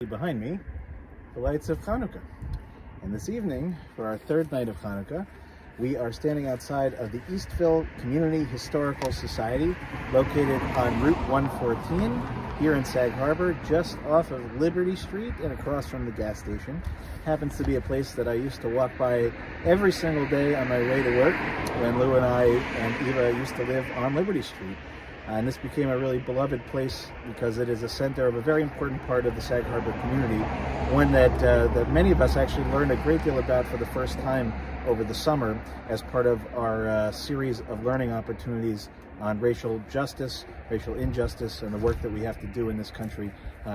Behind me, the lights of Hanukkah. And this evening, for our third night of Hanukkah, we are standing outside of the Eastville Community Historical Society, located on Route 114 here in Sag Harbor, just off of Liberty Street and across from the gas station. Happens to be a place that I used to walk by every single day on my way to work when Lou and I and Eva used to live on Liberty Street. And this became a really beloved place because it is a center of a very important part of the Sag Harbor community, one that many of us actually learned a great deal about for the first time over the summer as part of our series of learning opportunities on racial justice, racial injustice, and the work that we have to do in this country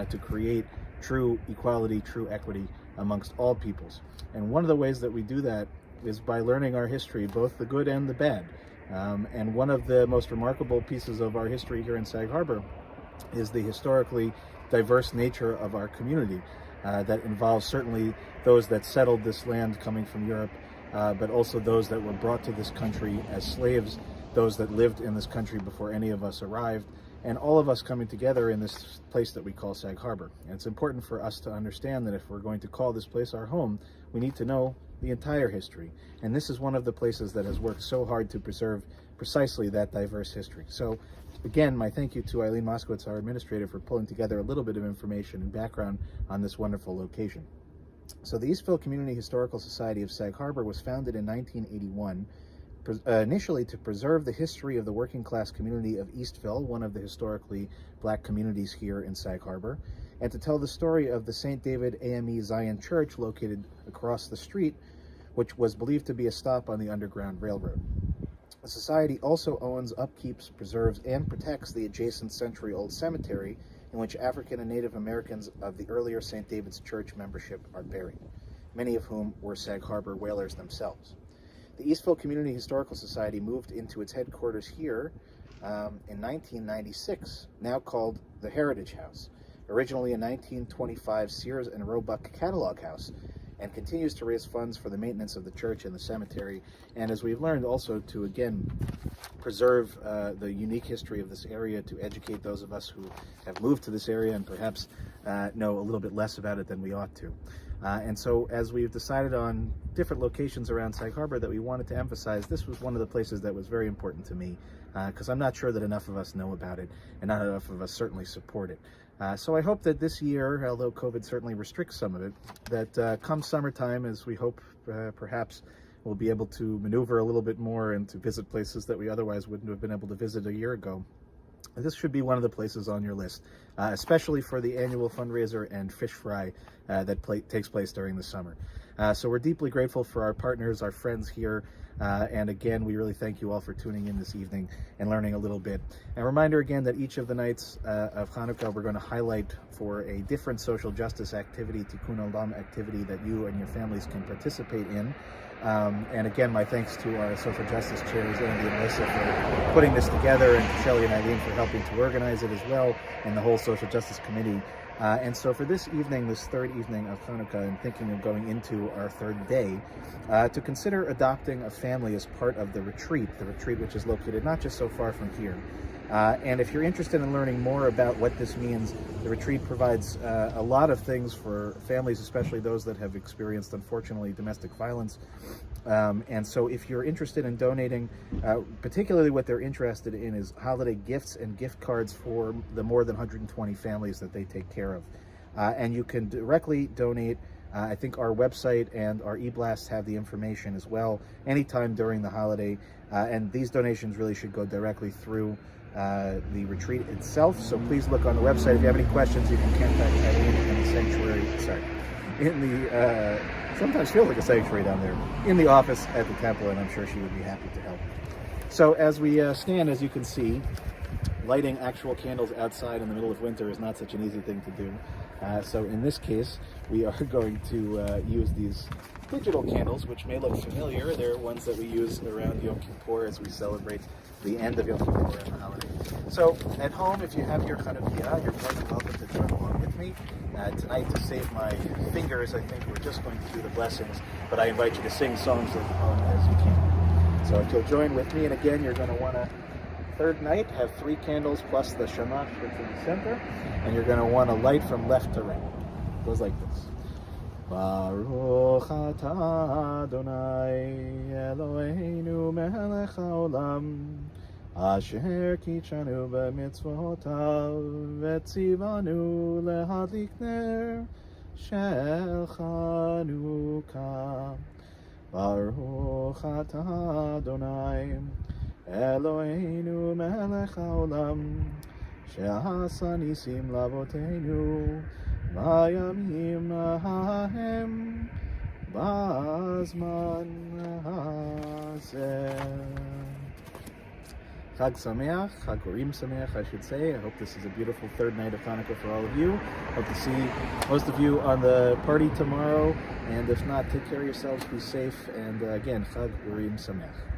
to create true equality, true equity amongst all peoples. And one of the ways that we do that is by learning our history, both the good and the bad. And one of the most remarkable pieces of our history here in Sag Harbor is the historically diverse nature of our community that involves certainly those that settled this land coming from Europe, but also those that were brought to this country as slaves, those that lived in this country before any of us arrived, and all of us coming together in this place that we call Sag Harbor. And it's important for us to understand that if we're going to call this place our home, we need to know the entire history. And this is one of the places that has worked so hard to preserve precisely that diverse history. So again, my thank you to Eileen Moskowitz, our administrator, for pulling together a little bit of information and background on this wonderful location. So the Eastville Community Historical Society of Sag Harbor was founded in 1981, initially to preserve the history of the working class community of Eastville, one of the historically black communities here in Sag Harbor, and to tell the story of the St. David AME Zion Church located across the street, which was believed to be a stop on the Underground Railroad. The Society also owns, upkeeps, preserves, and protects the adjacent century-old cemetery in which African and Native Americans of the earlier St. David's Church membership are buried, many of whom were Sag Harbor whalers themselves. The Eastville Community Historical Society moved into its headquarters here in 1996, now called the Heritage House, originally a 1925 Sears and Roebuck catalog house, and continues to raise funds for the maintenance of the church and the cemetery, and as we've learned, also to again preserve the unique history of this area, to educate those of us who have moved to this area and perhaps know a little bit less about it than we ought to. And so as we've decided on different locations around Sag Harbor that we wanted to emphasize, this was one of the places that was very important to me, because I'm not sure that enough of us know about it, and not enough of us certainly support it. So I hope that this year, although COVID certainly restricts some of it, that come summertime, as we hope perhaps we'll be able to maneuver a little bit more and to visit places that we otherwise wouldn't have been able to visit a year ago, this should be one of the places on your list, especially for the annual fundraiser and fish fry that takes place during the summer. So we're deeply grateful for our partners, our friends here, and again, we really thank you all for tuning in this evening and learning a little bit. And a reminder again that each of the nights of Hanukkah, we're going to highlight for a different social justice activity, Tikkun Olam activity, that you and your families can participate in. And again, my thanks to our social justice chairs, Andy and Melissa, for putting this together, and to Shelley and Eileen for helping to organize it as well, and the whole social justice committee. And so for this evening, this third evening of Hanukkah, and thinking of going into our third day, to consider adopting a family as part of the retreat which is located not just so far from here. And if you're interested in learning more about what this means, the retreat provides a lot of things for families, especially those that have experienced, unfortunately, domestic violence. And so if you're interested in donating, particularly what they're interested in is holiday gifts and gift cards for the more than 120 families that they take care of. And you can directly donate. I think our website and our e-blasts have the information as well, anytime during the holiday. And these donations really should go directly through the retreat itself. So please look on the website. If you have any questions, you can contact Eileen in the sanctuary, in the, sometimes feels like a sanctuary down there, in the office at the temple, and I'm sure she would be happy to help. So as we stand, as you can see, lighting actual candles outside in the middle of winter is not such an easy thing to do. So in this case, we are going to use these digital candles, which may look familiar. They're ones that we use around Yom Kippur as we celebrate the end of Yom Kippur and the holiday. So at home, if you have your Hanukkah, you're more than welcome to join along with me. Tonight, to save my fingers, I think we're just going to do the blessings, but I invite you to sing songs at home as you can. So if you'll join with me, and again, you're going to want to, third night, have 3 candles plus the shamash that's in the center, and you're going to want to light from left to right. It goes like this. Baruch atah Adonai Eloheinu melech haolam asher kitshanu b'mitzvotav v'tzivanu lehadlik ner shel Chanukah. Baruch atah Adonai Eloheinu melech haolam she'asa nisim lavotenu Vayamim hahem bazman hazeh. Chag Sameach, Chag Purim Sameach, I should say. I hope this is a beautiful third night of Hanukkah for all of you. Hope to see most of you on the party tomorrow. And if not, take care of yourselves, be safe. And again, Chag Purim Sameach.